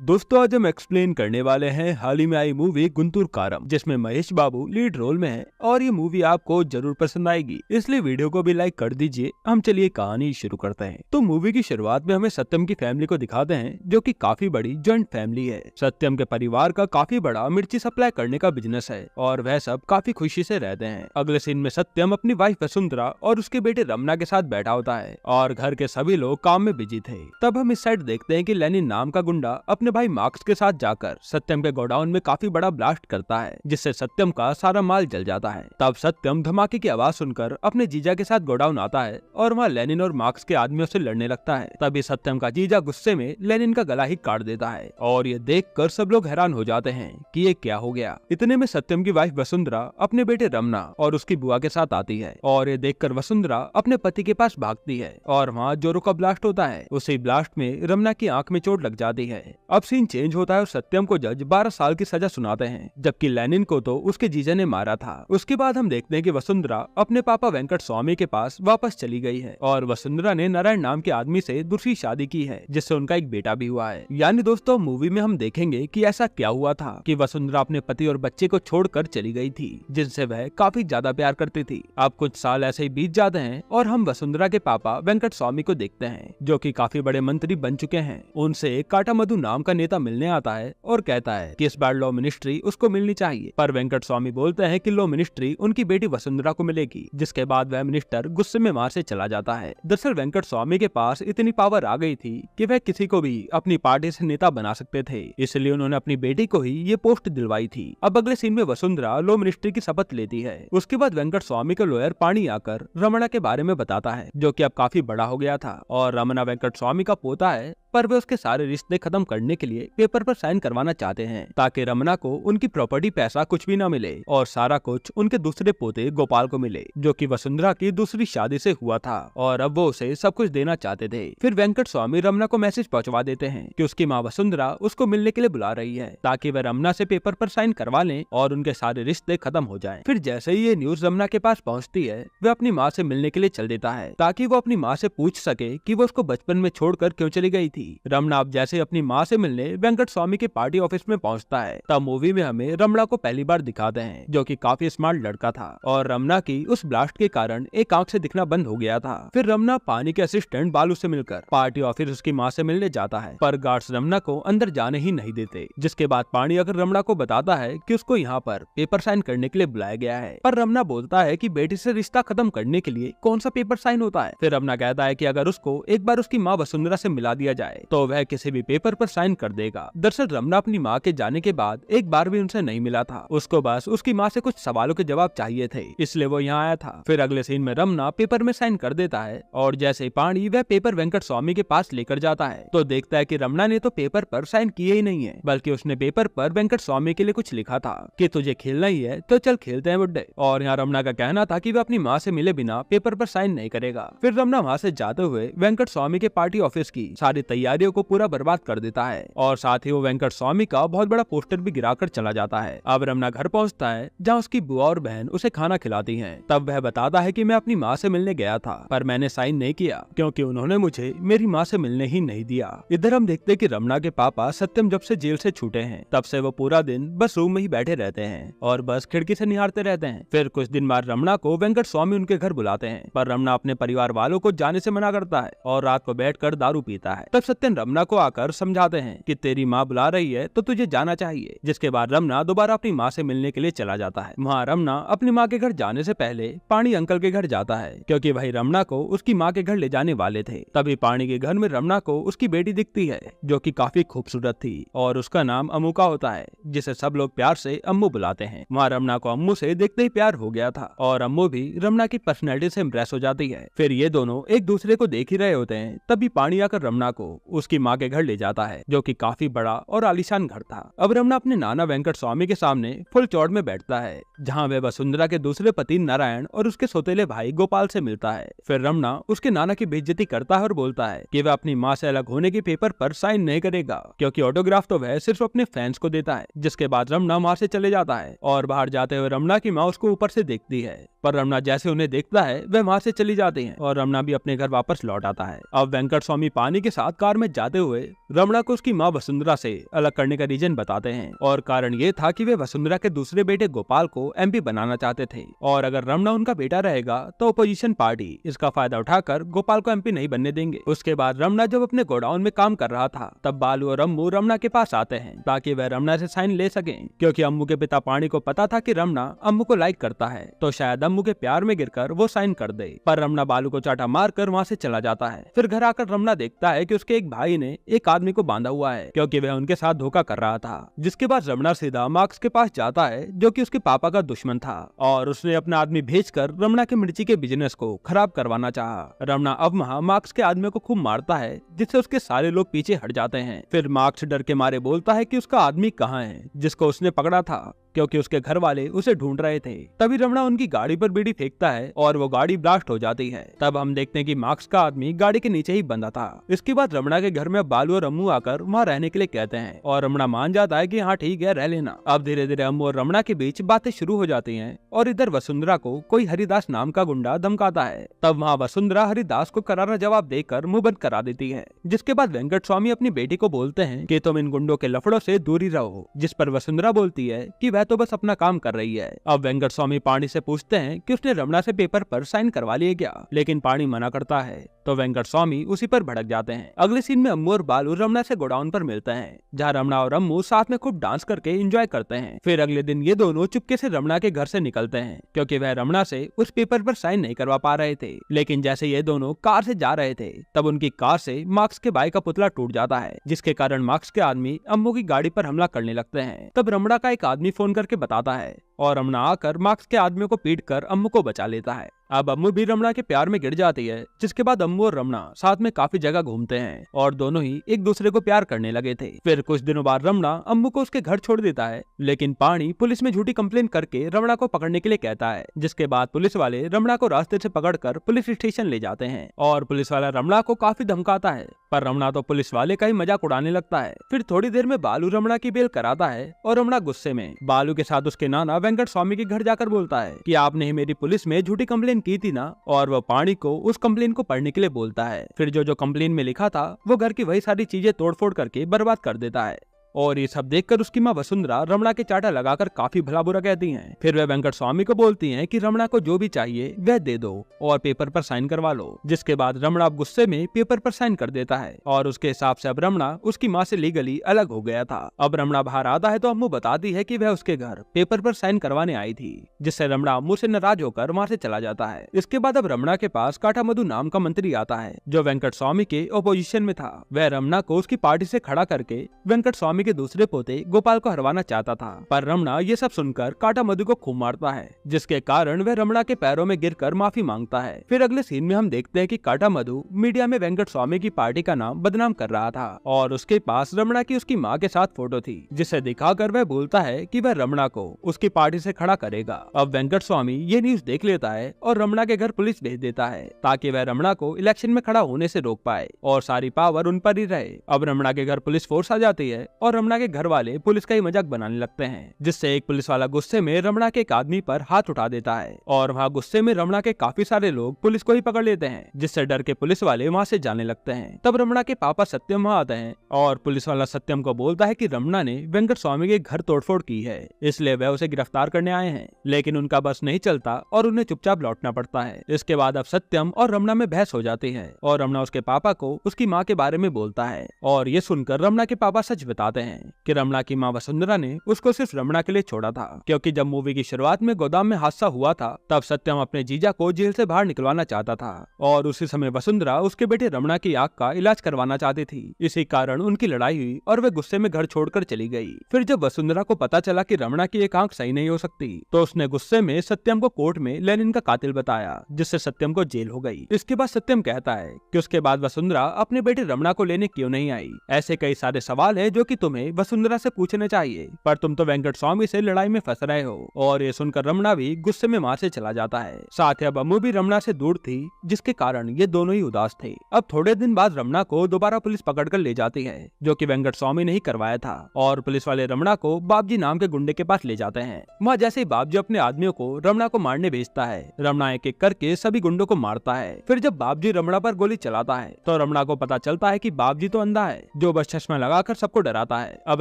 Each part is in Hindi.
दोस्तों आज हम एक्सप्लेन करने वाले हैं हाल ही में आई मूवी गुंटूर कारम, जिसमें महेश बाबू लीड रोल में है और ये मूवी आपको जरूर पसंद आएगी, इसलिए वीडियो को भी लाइक कर दीजिए। हम चलिए कहानी शुरू करते हैं। तो मूवी की शुरुआत में हमें सत्यम की फैमिली को दिखाते हैं, जो कि काफी बड़ी जॉइंट फैमिली है। सत्यम के परिवार का काफी बड़ा मिर्ची सप्लाई करने का बिजनेस है और वह सब काफी खुशी से रहते हैं। अगले सीन में सत्यम अपनी वाइफ वसुंधरा और उसके बेटे रमना के साथ बैठा होता है और घर के सभी लोग काम में बिजी थे। तब हम इस साइड देखते हैं कि लेनिन नाम का गुंडा अपने भाई मार्क्स के साथ जाकर सत्यम के गोडाउन में काफी बड़ा ब्लास्ट करता है, जिससे सत्यम का सारा माल जल जाता है। तब सत्यम धमाके की आवाज सुनकर अपने जीजा के साथ गोडाउन आता है और वहाँ लेनिन और मार्क्स के आदमियों से लड़ने लगता है। तभी सत्यम का जीजा गुस्से में लेनिन का गला ही काट देता है और ये देखकर सब लोग हैरान हो जाते हैं कि ये क्या हो गया। इतने में सत्यम की वाइफ वसुंधरा अपने बेटे रमना और उसकी बुआ के साथ आती है और ये देखकर वसुंधरा अपने पति के पास भागती है और वहाँ जोरों का ब्लास्ट होता है। उसी ब्लास्ट में रमना की आंख में चोट लग जाती है। अब सीन चेंज होता है और सत्यम को जज 12 साल की सजा सुनाते हैं, जबकि लेनिन को तो उसके जीजा ने मारा था। उसके बाद हम देखते हैं कि वसुंधरा अपने पापा वेंकट स्वामी के पास वापस चली गई है और वसुंधरा ने नारायण नाम के आदमी से दूसरी शादी की है, जिससे उनका एक बेटा भी हुआ है। यानी दोस्तों मूवी में हम देखेंगे कि ऐसा क्या हुआ था कि वसुंधरा अपने पति और बच्चे को छोड़कर चली गई थी, जिनसे वह काफी ज्यादा प्यार करती थी। अब कुछ साल ऐसे ही बीत जाते हैं और हम वसुंधरा के पापा वेंकट स्वामी को देखते हैं, जो कि काफी बड़े मंत्री बन चुके हैं। उनसे काटा मधु नाम का नेता मिलने आता है और कहता है कि इस बार लॉ मिनिस्ट्री उसको मिलनी चाहिए, पर वेंकट स्वामी बोलते हैं कि लॉ मिनिस्ट्री उनकी बेटी वसुंधरा को मिलेगी, जिसके बाद वह मिनिस्टर गुस्से में वहां से चला जाता है। दरअसल वेंकट स्वामी के पास इतनी पावर आ गई थी कि वह किसी को भी अपनी पार्टी से नेता बना सकते थे, इसलिए उन्होंने अपनी बेटी को ही ये पोस्ट दिलवाई थी। अब अगले सीन में वसुंधरा लॉ मिनिस्ट्री की शपथ लेती है। उसके बाद वेंकट स्वामी का लॉयर पानी आकर रमणा के बारे में बताता है, जो कि अब काफी बड़ा हो गया था और रमणा वेंकट स्वामी का पोता है, पर वे उसके सारे रिश्ते खत्म करने के लिए पेपर पर साइन करवाना चाहते हैं, ताकि रमना को उनकी प्रॉपर्टी पैसा कुछ भी न मिले और सारा कुछ उनके दूसरे पोते गोपाल को मिले, जो कि वसुंधरा की दूसरी शादी से हुआ था और अब वो उसे सब कुछ देना चाहते थे। फिर वेंकट स्वामी रमना को मैसेज पहुंचवा देते हैं कि उसकी माँ वसुंधरा उसको मिलने के लिए बुला रही है, ताकि वह रमना से पेपर पर साइन करवा लें और उनके सारे रिश्ते खत्म हो जाएं। फिर जैसे ही ये न्यूज रमना के पास पहुँचती है, वह अपनी माँ से मिलने के लिए चल देता है, ताकि वो अपनी माँ से पूछ सके कि वो उसको बचपन में छोड़कर क्यों चली गई थी। रमना अब जैसे अपनी माँ से मिलने वेंकट स्वामी के पार्टी ऑफिस में पहुंचता है, तब मूवी में हमें रमना को पहली बार दिखाते हैं, जो कि काफी स्मार्ट लड़का था और रमना की उस ब्लास्ट के कारण एक आंख से दिखना बंद हो गया था। फिर रमना पानी के असिस्टेंट बालू से मिलकर पार्टी ऑफिस उसकी माँ से मिलने जाता है, पर गार्ड्स रमना को अंदर जाने ही नहीं देते। जिसके बाद पानी अगर रमना को बताता है कि उसको यहाँ पर पेपर साइन करने के लिए बुलाया गया है, पर रमना बोलता है कि बेटी से रिश्ता खत्म करने के लिए कौन सा पेपर साइन होता है। फिर रमना कहता है कि अगर उसको एक बार उसकी माँ वसुंधरा से मिला दिया जाए तो वह किसी भी पेपर पर साइन कर देगा। दरअसल रमना अपनी माँ के जाने के बाद एक बार भी उनसे नहीं मिला था, उसको बस उसकी माँ से कुछ सवालों के जवाब चाहिए थे, इसलिए वो यहाँ आया था। फिर अगले सीन में रमना पेपर में साइन कर देता है और जैसे ही पानी वह पेपर वेंकट स्वामी के पास लेकर जाता है, तो देखता है कि रमना ने तो पेपर पर साइन किए ही नहीं है, बल्कि उसने पेपर पर वेंकट स्वामी के लिए कुछ लिखा था कि तुझे खेलना ही है तो चल खेलते हैं बुड्ढे। और यहाँ रमना का कहना था कि वह अपनी माँ से मिले बिना पेपर पर साइन नहीं करेगा। फिर रमना वहाँ से जाते हुए वेंकट स्वामी के पार्टी ऑफिस की सारी तैयारियों को पूरा बर्बाद कर देता है और साथ ही वो वेंकट स्वामी का बहुत बड़ा पोस्टर भी गिराकर चला जाता है। अब रमना घर पहुंचता है, जहां उसकी बुआ और बहन उसे खाना खिलाती हैं। तब वह बताता है कि मैं अपनी माँ से मिलने गया था, पर मैंने साइन नहीं किया क्योंकि उन्होंने मुझे मेरी माँ से मिलने ही नहीं दिया। इधर हम देखते कि रमना के पापा सत्यम जब से जेल से छूटे हैं, तब से वो पूरा दिन बस रूम में ही बैठे रहते हैं और बस खिड़की से निहारते रहते हैं। फिर कुछ दिन बाद रमना को वेंकट स्वामी उनके घर बुलाते हैं, पर रमना अपने परिवार वालों को जाने से मना करता है और रात को बैठकर दारू पीता है। तब सत्यम रमना को आकर समझाते हैं कि तेरी माँ बुला रही है तो तुझे जाना चाहिए। जिसके बाद रमना दोबारा अपनी माँ से मिलने के लिए चला जाता है। वहाँ रमना अपनी माँ के घर जाने से पहले पानी अंकल के घर जाता है, क्योंकि वही रमना को उसकी माँ के घर ले जाने वाले थे। तभी पानी के घर में रमना को उसकी बेटी दिखती है, जो कि काफी खूबसूरत थी और उसका नाम अमुका होता है, जिसे सब लोग प्यार से अम्मू बुलाते हैं। वहाँ रमना को अम्मू से देखते ही प्यार हो गया था और अम्मू भी रमना की पर्सनैलिटी से इम्प्रेस हो जाती है। फिर ये दोनों एक दूसरे को देख ही रहे होते हैं, तभी पानी आकर रमना को उसकी माँ के घर ले जाता है, जो कि काफी बड़ा और आलीशान घर था। अब रमना अपने नाना वेंकट स्वामी के सामने फुल चौड़ में बैठता है, जहाँ वह वसुंधरा के दूसरे पति नारायण और उसके सौतेले भाई गोपाल से मिलता है। फिर रमना उसके नाना की बेइज्जती करता है और बोलता है कि वह अपनी माँ से अलग होने के पेपर पर साइन नहीं करेगा, क्योंकि ऑटोग्राफ तो वह सिर्फ अपने फैंस को देता है। जिसके बाद रमना वहाँ से चले जाता है और बाहर जाते हुए रमना की माँ उसको ऊपर से देखती है, पर रमना जैसे उन्हें देखता है वह वहाँ से चली जाती है और रमना भी अपने घर वापस लौट आता है। अब वेंकट स्वामी पानी के साथ कार में जाते हुए रमणा को उसकी माँ वसुंधरा से अलग करने का रीजन बताते हैं और कारण ये था कि वे वसुंधरा के दूसरे बेटे गोपाल को एमपी बनाना चाहते थे और अगर रमणा उनका बेटा रहेगा तो अपोजिशन पार्टी इसका फायदा उठाकर गोपाल को एमपी नहीं बनने देंगे। उसके बाद रमणा जब अपने गोडाउन में काम कर रहा था तब बालू और अम्मू रमणा के पास आते हैं ताकि वह रमणा से साइन ले सके, क्योंकि अम्मू के पिता पानी को पता था कि रमणा अम्मू को लाइक करता है तो शायद अम्मू के प्यार में गिरकर वो साइन कर दे। पर रमणा बालू को चाटा मारकर वहाँ से चला जाता है। फिर घर आकर रमणा देखता है कि उसके एक भाई ने एक आदमी को बांधा हुआ है क्योंकि वह उनके साथ धोखा कर रहा था। जिसके बाद रमणा सीधा मार्क्स के पास जाता है जो कि उसके पापा का दुश्मन था और उसने अपना आदमी भेजकर रमणा के मिर्ची के बिजनेस को खराब करवाना चाहा। रमणा अब वहाँ मार्क्स के आदमी को खूब मारता है जिससे उसके सारे लोग पीछे हट जाते हैं। फिर मार्क्स डर के मारे बोलता है कि उसका आदमी कहाँ है जिसको उसने पकड़ा था, क्योंकि उसके घर वाले उसे ढूंढ रहे थे। तभी रमणा उनकी गाड़ी पर बीड़ी फेंकता है और वो गाड़ी ब्लास्ट हो जाती है। तब हम देखते हैं कि मार्क्स का आदमी गाड़ी के नीचे ही बंधा था। इसके बाद रमणा के घर में बालू और अम्मू आकर वहाँ रहने के लिए कहते हैं और रमणा मान जाता है कि हाँ ठीक है, रह लेना। अब धीरे धीरे अम्मू और रमणा के बीच बातें शुरू हो जाती हैं और इधर वसुंधरा को कोई हरिदास नाम का गुंडा धमकाता है। तब वहाँ वसुंधरा हरिदास को करारा जवाब देकर मुंह बंद करा देती है। जिसके बाद वेंकट स्वामी अपनी बेटी को बोलते हैं कि तुम इन गुंडों के लफड़ों से दूर ही रहो, जिस पर वसुंधरा बोलती है कि वह तो बस अपना काम कर रही है। अब वेंकट स्वामी पानी से पूछते हैं कि उसने रमणा से पेपर पर साइन करवा लिए क्या, लेकिन पानी मना करता है तो वेंकट स्वामी उसी पर भड़क जाते हैं। अगले सीन में अम्मू और बालू रमणा से गोडाउन पर मिलते हैं जहाँ रमणा और अम्मू साथ में खूब डांस करके एंजॉय करते हैं। फिर अगले दिन ये दोनों चुपके से रमणा के घर से निकलते हैं क्योंकि वह रमणा से उस पेपर पर साइन नहीं करवा पा रहे थे। लेकिन जैसे ये दोनों कार से जा रहे थे तब उनकी कार से मार्क्स के भाई का पुतला टूट जाता है, जिसके कारण मार्क्स के आदमी अम्मू की गाड़ी पर हमला करने लगते हैं। तब रमणा का एक आदमी फोन करके बताता है और रमणा आकर मार्क्स के आदमियों को पीट कर अम्मू को बचा लेता है। अब अम्मू भी रमणा के प्यार में गिर जाती है, जिसके बाद अम्मू और रमणा साथ में काफी जगह घूमते हैं और दोनों ही एक दूसरे को प्यार करने लगे थे। फिर कुछ दिनों बाद रमणा अम्मू को उसके घर छोड़ देता है, लेकिन पानी पुलिस में झूठी कंप्लेन करके रमणा को पकड़ने के लिए कहता है। जिसके बाद पुलिस वाले रमणा को रास्ते से पकड़कर पुलिस स्टेशन ले जाते हैं और पुलिस वाला रमणा को काफी धमकाता है, पर रमणा तो पुलिस वाले का ही मजाक उड़ाने लगता है। फिर थोड़ी देर में बालू रमणा की बेल कराता है और रमणा गुस्से में बालू के साथ उसके नाना वेंकट स्वामी के घर जाकर बोलता है कि आपने ही मेरी पुलिस में झूठी कंप्लेन की थी ना, और वह पानी को उस कंप्लेन को पढ़ने के लिए बोलता है। फिर जो कंप्लेन में लिखा था वो घर की वही सारी चीजें तोड़फोड़ करके बर्बाद कर देता है और ये सब देखकर उसकी माँ वसुंधरा रमणा के चाटा लगाकर काफी भला बुरा कहती हैं। फिर वे वेंकट स्वामी को बोलती हैं कि रमणा को जो भी चाहिए वह दे दो और पेपर पर साइन करवा लो। जिसके बाद रमणा अब गुस्से में पेपर पर साइन कर देता है और उसके हिसाब से अब रमणा उसकी माँ से लीगली अलग हो गया था। अब रमणा बाहर आता है तो अम्मू बताती है कि वह उसके घर पेपर पर साइन करवाने आई थी, जिससे रमणा अम्मू से नाराज होकर वहाँ से चला जाता है। इसके बाद अब रमणा के पास काटा मधु नाम का मंत्री आता है जो वेंकट स्वामी के ओपोजिशन में था। वह रमणा को उसकी पार्टी से खड़ा करके वेंकट स्वामी के दूसरे पोते गोपाल को हरवाना चाहता था, पर रमणा ये सब सुनकर काटा मधु को खूब मारता है, जिसके कारण वह रमणा के पैरों में गिरकर माफी मांगता है। फिर अगले सीन में हम देखते हैं कि काटा मधु मीडिया में वेंकट स्वामी की पार्टी का नाम बदनाम कर रहा था और उसके पास रमणा की उसकी माँ के साथ फोटो थी, जिसे दिखाकर वह बोलता है कि वह रमणा को उसकी पार्टी से खड़ा करेगा। अब वेंकट स्वामी ये न्यूज देख लेता है और रमणा के घर पुलिस भेज देता है ताकि वह रमणा को इलेक्शन में खड़ा होने से रोक पाए और सारी पावर उन पर ही रहे। अब रमणा के घर पुलिस फोर्स आ जाती है और रमणा के घर वाले पुलिस का ही मजाक बनाने लगते हैं, जिससे एक पुलिस वाला गुस्से में रमणा के एक आदमी पर हाथ उठा देता है और वहाँ गुस्से में रमणा के काफी सारे लोग पुलिस को ही पकड़ लेते हैं, जिससे डर के पुलिस वाले वहाँ से जाने लगते हैं। तब रमणा के पापा सत्यम वहाँ आते हैं और पुलिस वाला सत्यम को बोलता है कि रमणा ने वेंकट स्वामी के घर तोड़फोड़ की है, इसलिए वह उसे गिरफ्तार करने आए हैं, लेकिन उनका बस नहीं चलता और उन्हें चुपचाप लौटना पड़ता है। इसके बाद अब सत्यम और रमणा में बहस हो जाती है और रमणा उसके पापा को उसकी माँ के बारे में बोलता है और ये सुनकर रमणा के पापा सच बताते हैं कि रमणा की माँ वसुंधरा ने उसको सिर्फ रमणा के लिए छोड़ा था, क्योंकि जब मूवी की शुरुआत में गोदाम में हादसा हुआ था तब सत्यम अपने जीजा को जेल से बाहर निकलवाना चाहता था और उसी समय वसुंधरा उसके बेटे रमणा की आंख का इलाज करवाना चाहती थी। इसी कारण उनकी लड़ाई हुई और वे गुस्से में घर छोड़कर चली गई। फिर जब वसुंधरा को पता चला कि रमणा की एक आंख सही नहीं हो सकती तो उसने गुस्से में सत्यम को कोर्ट में लेनिन का कातिल बताया, जिससे सत्यम को जेल हो गई। इसके बाद सत्यम कहता है कि उसके बाद वसुंधरा अपने बेटे रमणा को लेने क्यों नहीं आई। ऐसे कई सारे सवाल है जो कि तुम तुम्हें वसुंधरा से पूछने चाहिए, पर तुम तो वेंकट स्वामी से लड़ाई में फंस रहे हो। और ये सुनकर रमणा भी गुस्से में वहाँ से चला जाता है। साथ ही अब अम्मू भी रमणा से दूर थी, जिसके कारण ये दोनों ही उदास थे। अब थोड़े दिन बाद रमणा को दोबारा पुलिस पकड़कर ले जाती है, जो कि वेंकट स्वामी ने ही करवाया था। और पुलिस वाले रमणा को बाबजी नाम के गुंडे के पास ले जाते हैं। वहाँ जैसे ही बाबजी अपने आदमियों को रमणा को मारने भेजता है, रमणा एक एक करके सभी गुंडों को मारता है। फिर जब बाबजी रमणा पर गोली चलाता है तो रमणा को पता चलता है कि बाबजी तो अंधा है, जो बस चश्मा लगाकर सबको डराता है। अब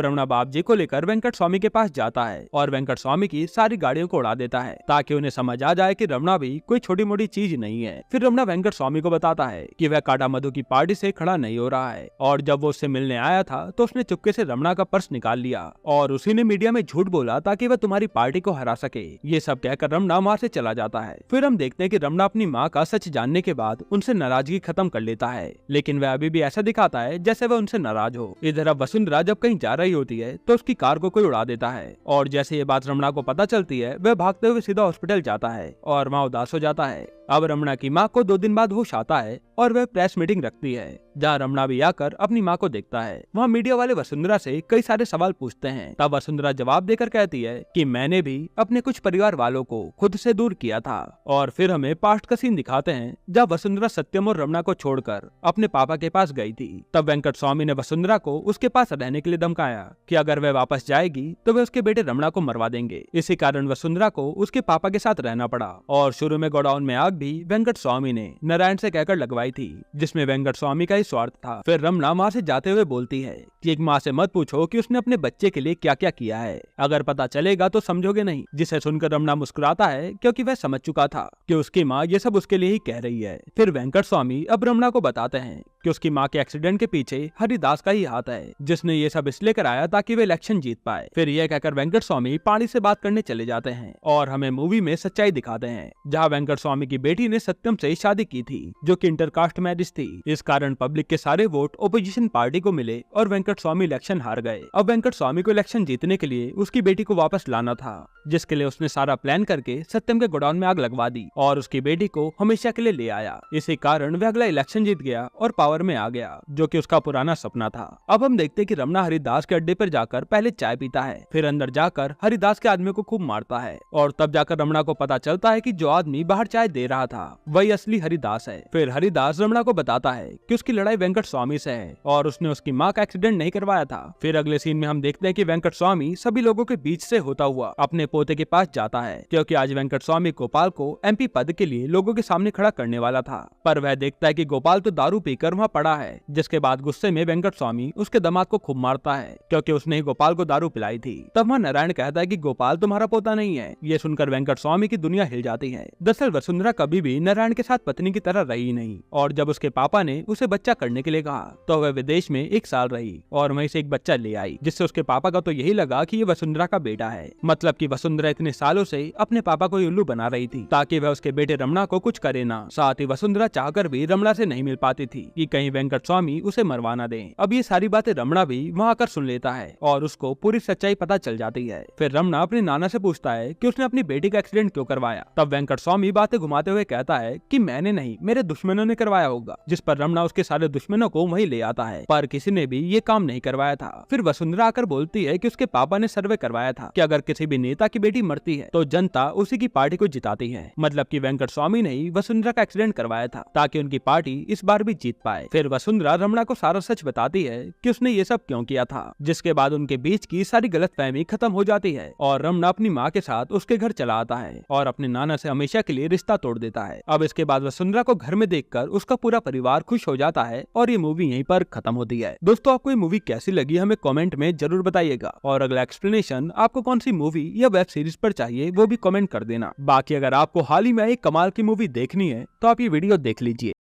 रमणा बाबजी को लेकर वेंकट स्वामी के पास जाता है और वेंकट स्वामी की सारी गाड़ियों को उड़ा देता है, ताकि उन्हें समझ आ जाए कि रमणा भी कोई छोटी मोटी चीज नहीं है। फिर रमणा वेंकट स्वामी को बताता है कि वह काटा मधु की पार्टी से खड़ा नहीं हो रहा है, और जब वो उससे मिलने आया था तो उसने चुपके से रमणा का पर्स निकाल लिया और उसी ने मीडिया में झूठ बोला ताकि वह तुम्हारी पार्टी को हरा सके। ये सब कहकर रमणा वहाँ से चला जाता है। फिर हम देखते हैं कि रमणा अपनी माँ का सच जानने के बाद उनसे नाराजगी खत्म कर लेता है, लेकिन वह अभी भी ऐसा दिखाता है जैसे वह उनसे नाराज हो। इधर अब वसुंधरा जब कहीं जा रही होती है तो उसकी कार को कोई उड़ा देता है, और जैसे ये बात रमणा को पता चलती है वह भागते हुए सीधा हॉस्पिटल जाता है और वहाँ उदास हो जाता है। अब रमणा की माँ को 2 दिन बाद होश आता है और वह प्रेस मीटिंग रखती है, जहाँ रमणा भी आकर अपनी माँ को देखता है। वहाँ मीडिया वाले वसुंधरा से कई सारे सवाल पूछते हैं। तब वसुंधरा जवाब देकर कहती है कि मैंने भी अपने कुछ परिवार वालों को खुद से दूर किया था। और फिर हमें पास्ट का सीन दिखाते हैं जहाँ वसुंधरा सत्यम और रमणा को छोड़कर अपने पापा के पास गई थी। तब वेंकट स्वामी ने वसुंधरा को उसके पास रहने के लिए धमकाया कि अगर वह वापस जाएगी तो वे उसके बेटे रमणा को मरवा देंगे। इसी कारण वसुंधरा को उसके पापा के साथ रहना पड़ा। और शुरू में गोडाउन में आग भी वेंकट स्वामी ने नारायण से कहकर लगवाई थी, जिसमें वेंकट स्वामी का ही स्वार्थ था। फिर रमणा माँ से जाते हुए बोलती है कि एक माँ से मत पूछो कि उसने अपने बच्चे के लिए क्या क्या किया है, अगर पता चलेगा तो समझोगे नहीं। जिसे सुनकर रमणा मुस्कुराता है, क्योंकि वह समझ चुका था कि उसकी माँ ये सब उसके लिए ही कह रही है। फिर वेंकट स्वामी अब रमणा को बताते हैं कि उसकी माँ के एक्सीडेंट के पीछे हरिदास का ही हाथ है, जिसने ये सब इसलिए कराया ताकि वे इलेक्शन जीत पाए। फिर यह कहकर वेंकट स्वामी पानी से बात करने चले जाते हैं और हमें मूवी में सच्चाई दिखाते हैं, जहाँ वेंकट स्वामी की बेटी ने सत्यम से शादी की थी, जो कि इंटरकास्ट मैरिज थी। इस कारण पब्लिक के सारे वोट ओपोजिशन पार्टी को मिले और वेंकट स्वामी इलेक्शन हार गए। अब वेंकट स्वामी को इलेक्शन जीतने के लिए उसकी बेटी को वापस लाना था, जिसके लिए उसने सारा प्लान करके सत्यम के गोडाउन में आग लगवा दी और उसकी बेटी को हमेशा के लिए ले आया। इसी कारण वह अगला इलेक्शन जीत गया और पावर में आ गया, जो कि उसका पुराना सपना था। अब हम देखते हैं कि रमणा हरिदास के अड्डे पर जाकर पहले चाय पीता है, फिर अंदर जाकर हरिदास के आदमी को खूब मारता है, और तब जाकर रमणा को पता चलता है कि जो आदमी बाहर चाय दे रहा था वही असली हरिदास है। फिर हरिदास रमणा को बताता है कि उसकी लड़ाई वेंकट स्वामी से है और उसने उसकी माँ का एक्सीडेंट नहीं करवाया था। फिर अगले सीन में हम देखते हैं कि वेंकट स्वामी सभी लोगों के बीच से होता हुआ अपने पोते के पास जाता है, क्योंकि आज वेंकट स्वामी गोपाल को एमपी पद के लिए लोगों के सामने खड़ा करने वाला था। पर वह देखता है कि गोपाल तो दारू पीकर वहाँ पड़ा है, जिसके बाद गुस्से में वेंकट स्वामी उसके दामाद को खूब मारता है, क्योंकि उसने ही गोपाल को दारू पिलाई थी। तब वहाँ नारायण कहता है कि गोपाल तुम्हारा पोता नहीं है। ये सुनकर वेंकट स्वामी की दुनिया हिल जाती है। दरअसल वसुंधरा कभी भी नारायण के साथ पत्नी की तरह रही नहीं, और जब उसके पापा ने उसे बच्चा करने के लिए कहा तो वह विदेश में 1 साल रही और वहीं से एक बच्चा ले आई, जिससे उसके पापा का तो यही लगा कि ये वसुंधरा का बेटा है। मतलब कि वसुंधरा इतने सालों से अपने पापा को उल्लू बना रही थी ताकि वह उसके बेटे रमणा को कुछ करे ना। साथ ही वसुंधरा चाहकर भी रमणा से नहीं मिल पाती थी कि कहीं वेंकट स्वामी उसे मरवाना दे। अब ये सारी बातें रमणा भी वहाँ आकर सुन लेता है और उसको पूरी सच्चाई पता चल जाती है। फिर रमणा अपने नाना से पूछता है कि उसने अपनी बेटी का एक्सीडेंट क्यों करवाया। तब वेंकट स्वामी बातें घुमाते हुए कहता है कि मैंने नहीं, मेरे दुश्मनों ने करवाया होगा, जिस पर रमणा उसके सारे दुश्मनों को वहीं ले आता है, पर किसी ने भी ये काम नहीं करवाया था। फिर वसुंधरा आकर बोलती है कि उसके पापा ने सर्वे करवाया था कि अगर किसी भी नेता की बेटी मरती है तो जनता उसी की पार्टी को जिताती है। मतलब कि वेंकट स्वामी ने ही वसुंधरा का एक्सीडेंट करवाया था ताकि उनकी पार्टी इस बार भी जीत पाए। फिर वसुंधरा रमणा को सारा सच बताती है कि उसने ये सब क्यों किया था, जिसके बाद उनके बीच की सारी गलतफहमी खत्म हो जाती है और रमणा अपनी माँ के साथ उसके घर चला आता है और अपने नाना से हमेशा के लिए रिश्ता तोड़ देता है। अब इसके बाद वसुंधरा को घर में देखकर उसका पूरा परिवार खुश हो जाता है और ये मूवी यहीं पर खत्म होती है। दोस्तों, आपको ये मूवी कैसी लगी हमें कमेंट में जरूर बताइएगा, और अगला एक्सप्लेनेशन आपको कौन सी मूवी या वेब सीरीज पर चाहिए वो भी कमेंट कर देना। बाकी अगर आपको हाल ही में एक कमाल की मूवी देखनी है तो आप ये वीडियो देख लीजिए।